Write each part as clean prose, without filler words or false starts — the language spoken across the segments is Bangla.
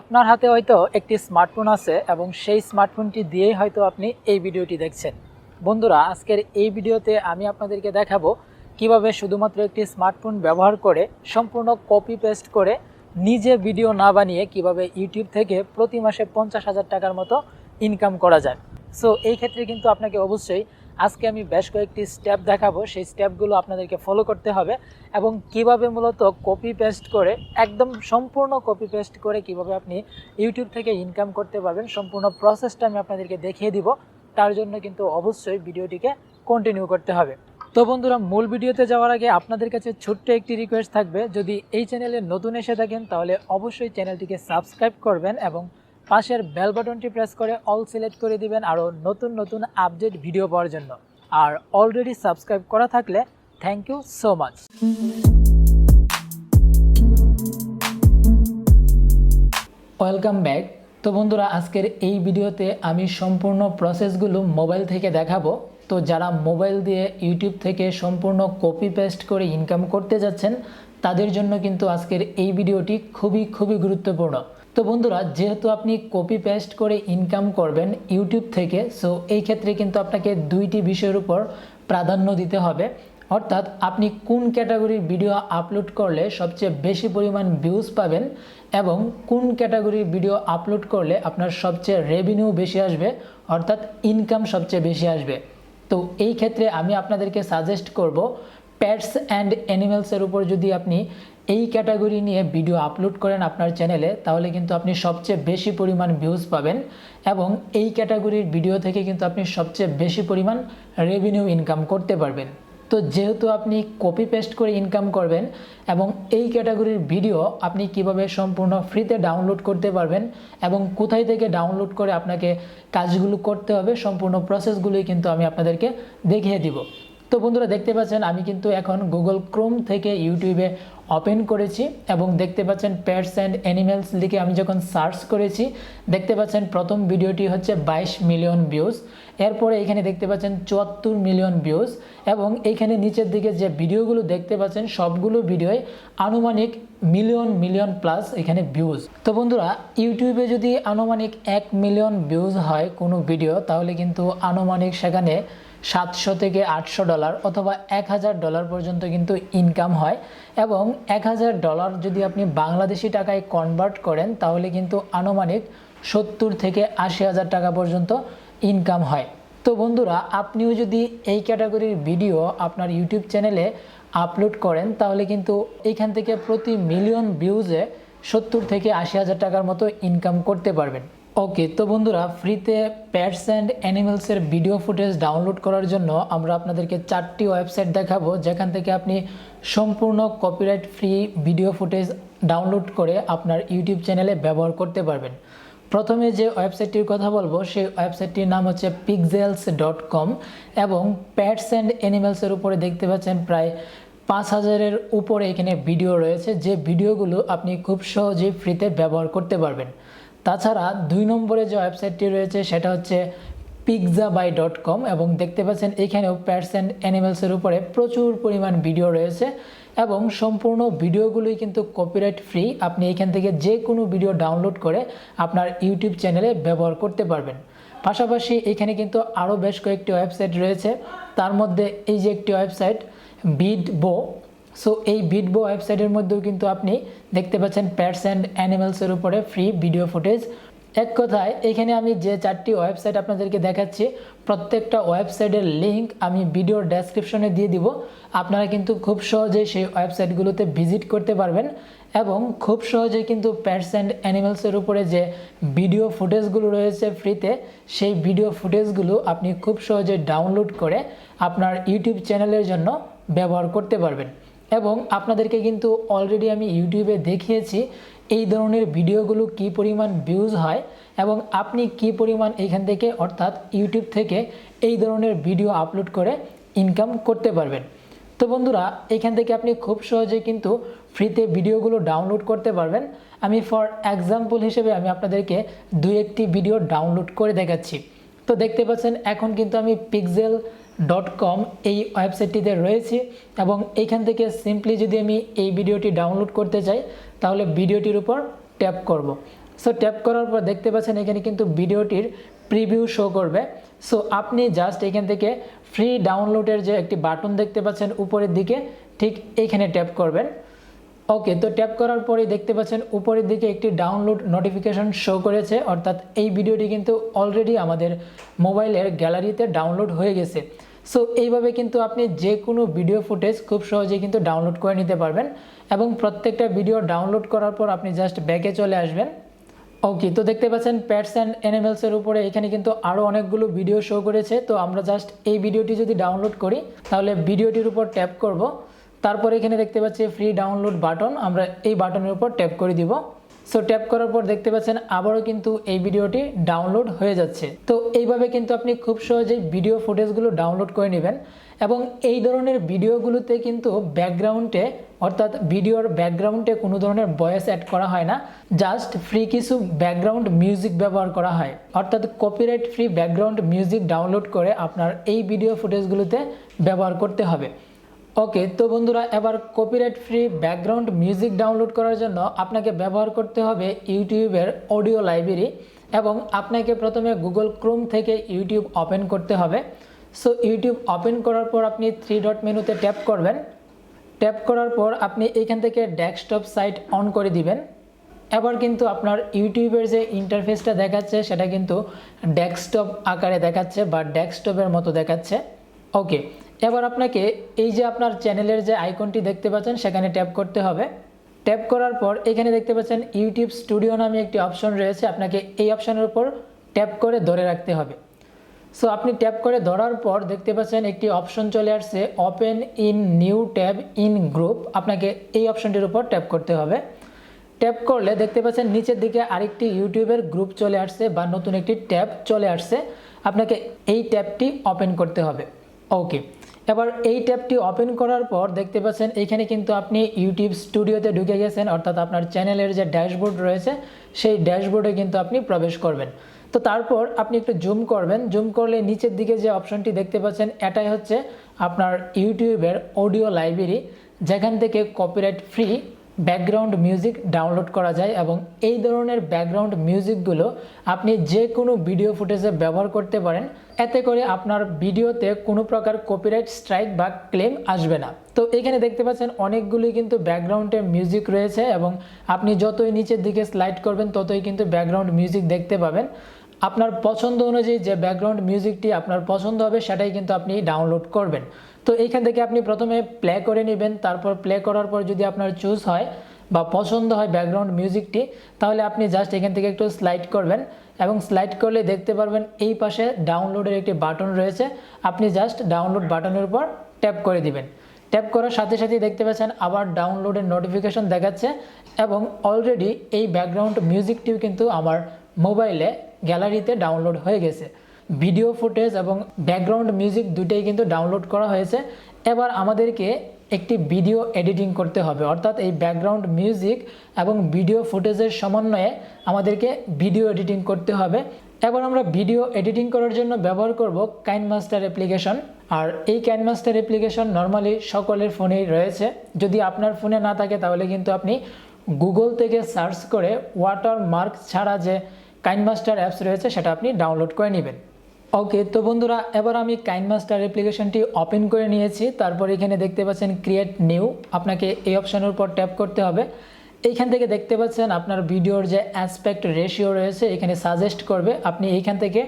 আপনার হাতে হয়তো একটি স্মার্টফোন আছে এবং সেই স্মার্টফোনটি দিয়েই হয়তো আপনি এই ভিডিওটি দেখছেন। বন্ধুরা, আজকের এই ভিডিওতে আমি আপনাদেরকে দেখাবো কিভাবে শুধুমাত্র একটি স্মার্টফোন ব্যবহার করে সম্পূর্ণ কপি পেস্ট করে নিজে ভিডিও না বানিয়ে কিভাবে ইউটিউব থেকে প্রতি মাসে 50,000 টাকার মতো ইনকাম করা যায়। সো এই ক্ষেত্রে কিন্তু আপনাকে অবশ্যই আজকে আমি বেশ কয়েকটি স্টেপ দেখাবো, সেই স্টেপগুলো আপনাদেরকে ফলো করতে হবে এবং কিভাবে মূলত কপি পেস্ট করে একদম সম্পূর্ণ কপি পেস্ট করে কিভাবে আপনি ইউটিউব থেকে ইনকাম করতে পারবেন সম্পূর্ণ প্রসেসটা আমি আপনাদেরকে দেখিয়ে দিব। তার জন্য কিন্তু অবশ্যই ভিডিওটিকে কন্টিনিউ করতে হবে। তো বন্ধুরা, মূল ভিডিওতে যাওয়ার আগে আপনাদের কাছে ছোট্ট একটি রিকোয়েস্ট থাকবে, যদি এই চ্যানেলে নতুন এসে থাকেন তাহলে অবশ্যই চ্যানেলটিকে সাবস্ক্রাইব করবেন এবং পাশের বেল বাটনটি প্রেস করে অল সিলেক্ট করে দিবেন আরও নতুন নতুন আপডেট ভিডিও পাওয়ার জন্য। আর অলরেডি সাবস্ক্রাইব করা থাকলে thank you so much. Welcome back. তো বন্ধুরা, আজকের এই ভিডিওতে আমি সম্পূর্ণ প্রসেসগুলো মোবাইল থেকে দেখাবো। তো যারা মোবাইল দিয়ে ইউটিউব থেকে সম্পূর্ণ কপি পেস্ট করে ইনকাম করতে যাচ্ছেন তাদের জন্য কিন্তু আজকের এই ভিডিওটি খুবই গুরুত্বপূর্ণ। তো বন্ধুরা, যেহেতু আপনি কপি পেস্ট করে ইনকাম করবেন ইউটিউব থেকে, সো এই ক্ষেত্রে কিন্তু আপনাকে দুইটি বিষয়ের উপর প্রাধান্য দিতে হবে। অর্থাৎ আপনি কোন ক্যাটাগরির ভিডিও আপলোড করলে সবচেয়ে বেশি পরিমাণ ভিউজ পাবেন এবং কোন ক্যাটাগরির ভিডিও আপলোড করলে আপনার সবচেয়ে রেভিনিউ বেশি আসবে, অর্থাৎ ইনকাম সবচেয়ে বেশি আসবে। তো এই ক্ষেত্রে আমি আপনাদেরকে সাজেস্ট করব পেটস অ্যান্ড অ্যানিমেলসের উপর যদি আপনি এই ক্যাটাগরি নিয়ে ভিডিও আপলোড করেন আপনার চ্যানেলে, তাহলে কিন্তু আপনি সবচেয়ে বেশি পরিমাণ ভিউজ পাবেন এবং এই ক্যাটাগরির ভিডিও থেকে কিন্তু আপনি সবচেয়ে বেশি পরিমাণ রেভিনিউ ইনকাম করতে পারবেন। তো যেহেতু আপনি কপি পেস্ট করে ইনকাম করবেন এবং এই ক্যাটাগরির ভিডিও আপনি কিভাবে সম্পূর্ণ ফ্রিতে ডাউনলোড করতে পারবেন এবং কোথায় থেকে ডাউনলোড করে আপনাকে কাজগুলো করতে হবে, সম্পূর্ণ প্রসেসগুলোই কিন্তু আমি আপনাদেরকে দেখিয়ে দিব। তো বন্ধুরা, দেখতে পাচ্ছেন আমি কিন্তু এখন গুগল ক্রোম থেকে ইউটিউবে ওপেন করেছি এবং দেখতে পাচ্ছেন পেটস অ্যান্ড অ্যানিমেলস লিখে আমি যখন সার্চ করেছি, দেখতে পাচ্ছেন প্রথম ভিডিওটি হচ্ছে 22 মিলিয়ন ভিউজ। এরপরে এখানে দেখতে পাচ্ছেন 74 মিলিয়ন ভিউজ এবং এইখানে নিচের দিকে যে ভিডিওগুলো দেখতে পাচ্ছেন সবগুলো ভিডিওয় আনুমানিক মিলিয়ন প্লাস এখানে ভিউজ। তো বন্ধুরা, ইউটিউবে যদি আনুমানিক 1 মিলিয়ন ভিউজ হয় কোনো ভিডিও, তাহলে কিন্তু আনুমানিক সেখানে $700 থেকে $800 অথবা $1000 পর্যন্ত কিন্তু ইনকাম হয় এবং $1000 যদি আপনি বাংলাদেশি টাকায় কনভার্ট করেন তাহলে কিন্তু আনুমানিক 70 থেকে 80,000 টাকা পর্যন্ত ইনকাম হয়। তো বন্ধুরা, আপনিও যদি এই ক্যাটাগরির ভিডিও আপনার ইউটিউব চ্যানেলে আপলোড করেন তাহলে কিন্তু এখান থেকে প্রতি মিলিয়ন ভিউজে 70 থেকে 80,000 টাকার মতো ইনকাম করতে পারবেন। ওকে, তো বন্ধুরা, ফ্রিতে পেটস অ্যান্ড অ্যানিমেলসের ভিডিও ফুটেজ ডাউনলোড করার জন্য আমরা আপনাদেরকে 4টি ওয়েবসাইট দেখাবো যেখান থেকে আপনি সম্পূর্ণ copyright free video footage download করে আপনার ইউটিউব চ্যানেলে ব্যবহার করতে পারবেন। প্রথমে যে ওয়েবসাইটটির কথা বলবো সেই ওয়েবসাইটটির নাম হচ্ছে pixels.com এবং পেটস অ্যান্ড অ্যানিমেলসের উপরে দেখতে পাচ্ছেন প্রায় 5,000-এর উপরে এখানে ভিডিও রয়েছে, যে ভিডিওগুলো আপনি খুব সহজেই ফ্রিতে ব্যবহার করতে পারবেন। তাছাড়া 2 নম্বরে যে ওয়েবসাইটটি রয়েছে সেটা হচ্ছে pixabay.com এবং দেখতে পাচ্ছেন এখানেও পেটস অ্যান্ড অ্যানিমেলসের উপরে প্রচুর পরিমাণ ভিডিও রয়েছে এবং সম্পূর্ণ ভিডিওগুলোই কিন্তু কপিরাইট ফ্রি। আপনি এখান থেকে যে কোনো ভিডিও ডাউনলোড করে আপনার ইউটিউব চ্যানেলে ব্যবহার করতে পারবেন। পাশাপাশি এখানে কিন্তু আরও বেশ কয়েকটি ওয়েবসাইট রয়েছে, তার মধ্যে এই যে একটি ওয়েবসাইট বিটবো। সো এই বিটবো ওয়েবসাইটের মধ্যেও কিন্তু আপনি দেখতে পাচ্ছেন পেটস অ্যান্ড অ্যানিমেলসের উপরে ফ্রি ভিডিও ফুটেজ। এক কথায় এখানে আমি যে 4টি ওয়েবসাইট আপনাদেরকে দেখাচ্ছি প্রত্যেকটা ওয়েবসাইটের লিঙ্ক আমি ভিডিওর ডেসক্রিপশনে দিয়ে দিব। আপনারা কিন্তু খুব সহজেই সেই ওয়েবসাইটগুলোতে ভিজিট করতে পারবেন এবং খুব সহজেই কিন্তু পেটস অ্যান্ড অ্যানিমেলসের উপরে যে ভিডিও ফুটেজগুলো রয়েছে ফ্রিতে, সেই ভিডিও ফুটেজগুলো আপনি খুব সহজে ডাউনলোড করে আপনার ইউটিউব চ্যানেলের জন্য ব্যবহার করতে পারবেন। এবং আপনাদেরকে কিন্তু অলরেডি আমি ইউটিউবে দেখিয়েছি এই ধরনের ভিডিওগুলো কি পরিমাণ ভিউজ হয় এবং আপনি কি পরিমাণ এখান থেকে অর্থাৎ ইউটিউব থেকে এই ধরনের ভিডিও আপলোড করে ইনকাম করতে পারবেন। তো বন্ধুরা, এখান থেকে আপনি খুব সহজে কিন্তু ফ্রিতে ভিডিওগুলো ডাউনলোড করতে পারবেন। আমি ফর এক্সাম্পল হিসেবে আমি আপনাদেরকে 2-1টি ভিডিও ডাউনলোড করে দেখাচ্ছি। তো দেখতে পাচ্ছেন এখন কিন্তু আমি pixel.com এই ওয়েবসাইটটিতে রয়েছি এবং এইখান থেকে সিম্পলি যদি আমি এই ভিডিওটি ডাউনলোড করতে চাই তাহলে ভিডিওটির উপর ট্যাপ করব। সো ট্যাপ করার পর দেখতে পাচ্ছেন এখানে কিন্তু ভিডিওটির প্রিভিউ শো করবে। সো আপনি জাস্ট এখান থেকে ফ্রি ডাউনলোডের যে একটি বাটন দেখতে পাচ্ছেন উপরের দিকে, ঠিক এইখানে ট্যাপ করবেন। ওকে, তো ট্যাপ করার পরেই দেখতে পাচ্ছেন উপরের দিকে একটি ডাউনলোড নোটিফিকেশন শো করেছে, অর্থাৎ এই ভিডিওটি কিন্তু অলরেডি আমাদের মোবাইলের গ্যালারিতে ডাউনলোড হয়ে গেছে। সো এইভাবে কিন্তু আপনি যে কোনো ভিডিও ফুটেজ খুব সহজেই কিন্তু ডাউনলোড করে নিতে পারবেন, এবং প্রত্যেকটা ভিডিও ডাউনলোড করার পর আপনি জাস্ট ব্যাকে চলে আসবেন। ওকে, তো দেখতে পাচ্ছেন প্যাটস অ্যান্ড অ্যানিমেলসের উপরে এখানে কিন্তু আরও অনেকগুলো ভিডিও শো করেছে। তো আমরা জাস্ট এই ভিডিওটি যদি ডাউনলোড করি তাহলে ভিডিওটির উপর ট্যাপ করব, তারপর এখানে দেখতে পাচ্ছি ফ্রি ডাউনলোড বাটন, আমরা এই বাটনের উপর ট্যাপ করে দিব। সো ট্যাপ করার পর দেখতে পাচ্ছেন আবারও কিন্তু এই ভিডিওটি ডাউনলোড হয়ে যাচ্ছে। তো এইভাবে কিন্তু আপনি খুব সহজেই ভিডিও ফুটেজগুলো ডাউনলোড করে নেবেন, এবং এই ধরনের ভিডিওগুলোতে কিন্তু ব্যাকগ্রাউন্ডে, অর্থাৎ ভিডিওর ব্যাকগ্রাউন্ডে কোনো ধরনের ভয়েস অ্যাড করা হয় না, জাস্ট ফ্রি কিছু ব্যাকগ্রাউন্ড মিউজিক ব্যবহার করা হয়। অর্থাৎ copyright free background music download করে আপনার এই ভিডিও ফুটেজগুলোতে ব্যবহার করতে হবে। ওকে, তো বন্ধুরা এবার copyright free background music download করার জন্য আপনাকে ব্যবহার করতে হবে ইউটিউবের অডিও লাইব্রেরি, এবং আপনাকে প্রথমে গুগল ক্রোম থেকে ইউটিউব ওপেন করতে হবে। সো ইউটিউব ওপেন করার পর আপনি থ্রি ডট মেনুতে ট্যাপ করবেন। ট্যাপ করার পর আপনি এখান থেকে ডেস্কটপ সাইট অন করে দিবেন। এবার কিন্তু আপনার ইউটিউবের যে ইন্টারফেসটা দেখাচ্ছে সেটা কিন্তু ডেস্কটপ আকারে দেখাচ্ছে বা ডেস্কটপের মতো দেখাচ্ছে। ওকে, এবার আপনাকে এই যে আপনার চ্যানেলের যে আইকনটি দেখতে পাচ্ছেন সেখানে ট্যাপ করতে হবে। ট্যাপ করার পর এখানে দেখতে পাচ্ছেন ইউটিউব স্টুডিও নামে একটি অপশন রয়েছে, আপনাকে এই অপশনের উপর ট্যাপ করে ধরে রাখতে হবে। সো আপনি ট্যাপ করে ধরার পর দেখতে পাচ্ছেন একটি অপশন চলে আসছে, open in new tab in group, আপনাকে এই অপশনটির উপর ট্যাপ করতে হবে। ট্যাপ করলে দেখতে পাচ্ছেন নিচের দিকে আরেকটি ইউটিউবের গ্রুপ চলে আসছে বা নতুন একটি ট্যাব চলে আসছে, আপনাকে এই ট্যাবটি ওপেন করতে হবে। ওকে, এবার এই ট্যাবটি ওপেন করার পর দেখতে পাচ্ছেন এখানে কিন্তু আপনি ইউটিউব স্টুডিওতে ঢুকে গেছেন, অর্থাৎ আপনার চ্যানেলের যে ড্যাশবোর্ড রয়েছে সেই ড্যাশবোর্ডে কিন্তু আপনি প্রবেশ করবেন। তো তারপর আপনি একটু জুম করবেন, জুম করলে নিচের দিকে যে অপশনটি দেখতে পাচ্ছেন এটাই হচ্ছে আপনার ইউটিউবের অডিও লাইব্রেরি, যেখান থেকে copyright free background music download করা যায়, এবং এই ধরনের ব্যাকগ্রাউন্ড মিউজিকগুলো আপনি যে কোনো ভিডিও ফুটেজে ব্যবহার করতে পারেন। এতে করে আপনার ভিডিওতে কোনো প্রকার কপিরাইট স্ট্রাইক বা ক্লেম আসবে না। তো এখানে দেখতে পাচ্ছেন অনেকগুলি কিন্তু ব্যাকগ্রাউন্ডে মিউজিক রয়েছে, এবং আপনি যতই নিচের দিকে স্লাইড করবেন ততই কিন্তু ব্যাকগ্রাউন্ড মিউজিক দেখতে পাবেন। আপনার পছন্দ অনুযায়ী যে ব্যাকগ্রাউন্ড মিউজিকটি আপনার পছন্দ হবে সেটাই কিন্তু আপনি ডাউনলোড করবেন। তো এইখান থেকে আপনি প্রথমে প্লে করে নেবেন, তারপর প্লে করার পর যদি আপনার চুজ হয় বা পছন্দ হয় ব্যাকগ্রাউন্ড মিউজিকটি, তাহলে আপনি জাস্ট এখান থেকে একটু স্লাইড করবেন, এবং স্লাইড করলে দেখতে পারবেন এই পাশে ডাউনলোডের একটি বাটন রয়েছে, আপনি জাস্ট ডাউনলোড বাটনের উপর ট্যাপ করে দিবেন। ট্যাপ করার সাথে সাথেই দেখতে পাচ্ছেন আবার ডাউনলোডের নোটিফিকেশন দেখাচ্ছে, এবং অলরেডি এই ব্যাকগ্রাউন্ড মিউজিকটিও কিন্তু আমার মোবাইলে গ্যালারিতে ডাউনলোড হয়ে গেছে। ভিডিও ফুটেজ এবং ব্যাকগ্রাউন্ড মিউজিক দুটোই কিন্তু ডাউনলোড করা হয়েছে। এবার আমাদেরকে একটি ভিডিও এডিটিং করতে হবে, অর্থাৎ এই ব্যাকগ্রাউন্ড মিউজিক এবং ভিডিও ফুটেজের সমন্বয়ে আমাদেরকে ভিডিও এডিটিং করতে হবে। এবার আমরা ভিডিও এডিটিং করার জন্য ব্যবহার করব কাইনমাস্টার অ্যাপ্লিকেশন। আর এই কাইনমাস্টার অ্যাপ্লিকেশন নর্মালি সকলের ফোনেই রয়েছে, যদি আপনার ফোনে না থাকে তাহলে কিন্তু আপনি গুগল থেকে সার্চ করে ওয়াটারমার্ক ছাড়া যে কাইনমাস্টার অ্যাপস রয়েছে সেটা আপনি ডাউনলোড করে নেবেন। ওকে, তো বন্ধুরা এবার আমি কাইনমাস্টার অ্যাপ্লিকেশনটি ওপেন করে নিয়েছি। তারপর এখানে দেখতে পাচ্ছেন ক্রিয়েট নিউ, আপনাকে এই অপশনের উপর ট্যাপ করতে হবে। এইখান থেকে দেখতে পাচ্ছেন আপনার ভিডিওর যে অ্যাসপেক্ট রেশিও রয়েছে এখানে সাজেস্ট করবে, আপনি এইখান থেকে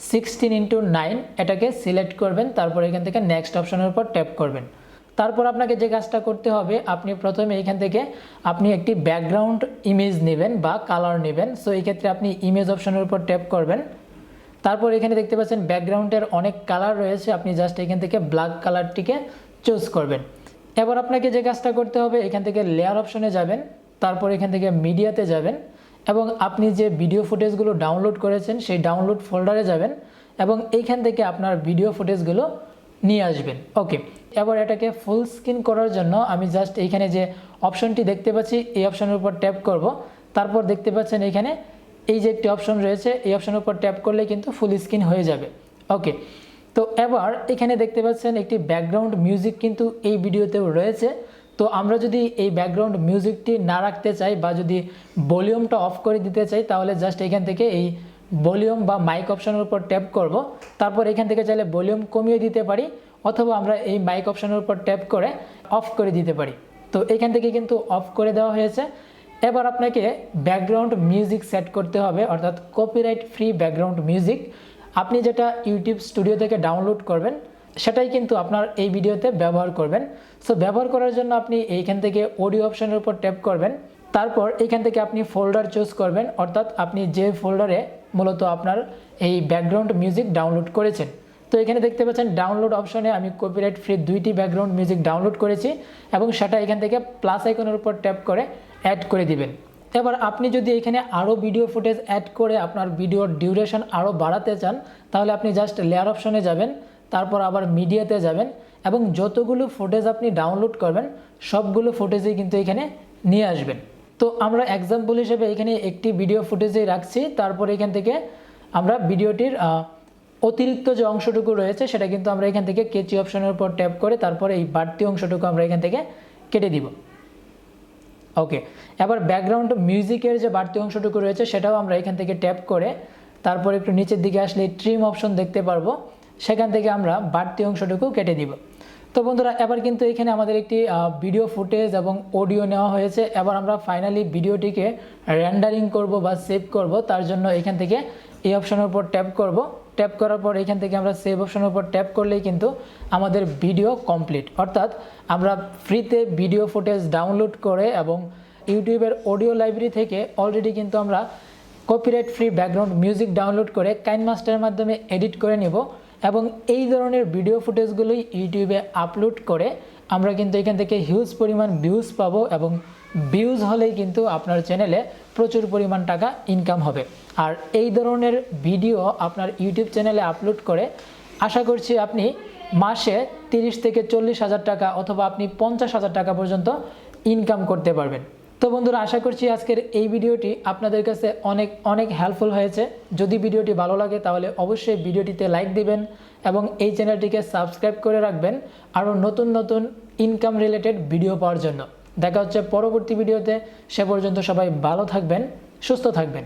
16:9 এটাকে সিলেক্ট করবেন, তারপর এখান থেকে নেক্সট অপশনের উপর ট্যাপ করবেন। তারপর আপনাকে যে কাজটা করতে হবে, আপনি প্রথমে এইখান থেকে আপনি একটি ব্যাকগ্রাউন্ড ইমেজ নেবেন বা কালার নেবেন। সো এই ক্ষেত্রে আপনি ইমেজ অপশনের উপর ট্যাপ করবেন। তারপর এখানে দেখতে পাচ্ছেন ব্যাকগ্রাউন্ডের অনেক কালার রয়েছে, আপনি জাস্ট এখান থেকে ব্ল্যাক কালারটিকে চুজ করবেন। এবার আপনাকে যে কাজটা করতে হবে, এখান থেকে লেয়ার অপশনে যাবেন, তারপর এখান থেকে মিডিয়াতে যাবেন, এবং আপনি যে ভিডিও ফুটেজগুলো ডাউনলোড করেছেন সেই ডাউনলোড ফোল্ডারে যাবেন, এবং এইখান থেকে আপনার ভিডিও ফুটেজগুলো নিয়ে আসবেন। ওকে, এবার এটাকে ফুল স্ক্রিন করার জন্য আমি জাস্ট এইখানে যে অপশনটি দেখতে পাচ্ছি এই অপশনের উপর ট্যাপ করব। তারপর দেখতে পাচ্ছেন এখানে এই যে একটি অপশন রয়েছে, এই অপশনের উপর ট্যাপ করলে কিন্তু ফুল স্ক্রিন হয়ে যাবে। ওকে, তো এবার এখানে দেখতে পাচ্ছেন একটি ব্যাকগ্রাউন্ড মিউজিক কিন্তু এই ভিডিওতেও রয়েছে। তো আমরা যদি এই ব্যাকগ্রাউন্ড মিউজিকটি না রাখতে চাই বা যদি ভলিউমটা অফ করে দিতে চাই, তাহলে জাস্ট এখান থেকে এই ভলিউম বা মাইক অপশনের উপর ট্যাপ করব। তারপর এখান থেকে চাইলে ভলিউম কমিয়ে দিতে পারি, অথবা আমরা এই মাইক অপশনের উপর ট্যাপ করে অফ করে দিতে পারি। তো এখান থেকে কিন্তু অফ করে দেওয়া হয়েছে। এবার আপনাকে ব্যাকগ্রাউন্ড মিউজিক সেট করতে হবে, অর্থাৎ কপিরাইট ফ্রি ব্যাকগ্রাউন্ড মিউজিক। আপনি যেটা ইউটিউব স্টুডিও থেকে ডাউনলোড করবেন সেটাই কিন্তু আপনার এই ভিডিওতে ব্যবহার করবেন। সো ব্যবহার করার জন্য আপনি এইখান থেকে অডিও অপশনের উপর ট্যাপ করবেন। তারপর এখান থেকে আপনি ফোল্ডার চুজ করবেন, অর্থাৎ আপনি যে ফোল্ডারে মূলত আপনার এই ব্যাকগ্রাউন্ড মিউজিক ডাউনলোড করেছেন। তো এখানে দেখতে পাচ্ছেন ডাউনলোড অপশনে আমি কপিরাইট ফ্রি 2টি ব্যাকগ্রাউন্ড মিউজিক ডাউনলোড করেছি এবং সেটা এখান থেকে প্লাস আইকনের উপর ট্যাপ করে অ্যাড করে দিবেন। এবার আপনি যদি এখানে আরও ভিডিও ফুটেজ অ্যাড করে আপনার ভিডিওর ডিউরেশন আরও বাড়াতে চান, তাহলে আপনি জাস্ট লেয়ার অপশনে যাবেন, তারপর আবার মিডিয়াতে যাবেন এবং যতগুলো ফুটেজ আপনি ডাউনলোড করবেন সবগুলো ফুটেজই কিন্তু এখানে নিয়ে আসবেন। তো আমরা এক্সাম্পল হিসেবে এখানে একটি ভিডিও ফুটেজই রাখছি। তারপর এখান থেকে আমরা ভিডিওটির অতিরিক্ত যে অংশটুকু রয়েছে সেটা কিন্তু আমরা এখান থেকে কেচি অপশনের উপর ট্যাপ করে তারপরে এই বাড়তি অংশটুকু আমরা এখান থেকে কেটে দিব। ওকে, এবার ব্যাকগ্রাউন্ড মিউজিকের যে বাড়তি অংশটুকু রয়েছে সেটাও আমরা এখান থেকে ট্যাপ করে তারপর একটু নিচের দিকে আসলে ট্রিম অপশন দেখতে পারবো, সেখান থেকে আমরা বাড়তি অংশটুকু কেটে দিব। তো বন্ধুরা, এবার কিন্তু এখানে আমাদের একটি ভিডিও ফুটেজ এবং অডিও নেওয়া হয়েছে। এবার আমরা ফাইনালি ভিডিওটিকে রেন্ডারিং করব বা সেভ করব। তার জন্য এখান থেকে এই অপশনের উপর ট্যাপ করব। ট্যাপ করার পর এখান থেকে আমরা সেভ অপশনের উপর ট্যাপ করলেই কিন্তু আমাদের ভিডিও কমপ্লিট। অর্থাৎ আমরা ফ্রিতে ভিডিও ফুটেজ ডাউনলোড করে এবং ইউটিউবের অডিও লাইব্রেরি থেকে অলরেডি কিন্তু আমরা copyright free background music download করে কাইনমাস্টারের মাধ্যমে এডিট করে নেব এবং এই ধরনের ভিডিও ফুটেজগুলোই ইউটিউবে আপলোড করে আমরা কিন্তু এখান থেকে হিউজ পরিমাণ ভিউজ পাবো এবং ভিউজ হলেই কিন্তু আপনার চ্যানেলে প্রচুর পরিমাণ টাকা ইনকাম হবে। আর এই ধরনের ভিডিও আপনার ইউটিউব চ্যানেলে আপলোড করে আশা করছি আপনি মাসে 30 থেকে 40 হাজার টাকা অথবা আপনি 50 হাজার টাকা পর্যন্ত ইনকাম করতে পারবেন। তো বন্ধুরা, আশা করছি আজকের এই ভিডিওটি আপনাদের কাছে অনেক হেল্পফুল হয়েছে। যদি ভিডিওটি ভালো লাগে তাহলে অবশ্যই ভিডিওটিতে লাইক দিবেন এবং এই চ্যানেলটিকে সাবস্ক্রাইব করে রাখবেন আরও নতুন ইনকাম রিলেটেড ভিডিও পাওয়ার জন্য। দেখা হচ্ছে পরবর্তী ভিডিওতে। সে পর্যন্ত সবাই ভালো থাকবেন, সুস্থ থাকবেন।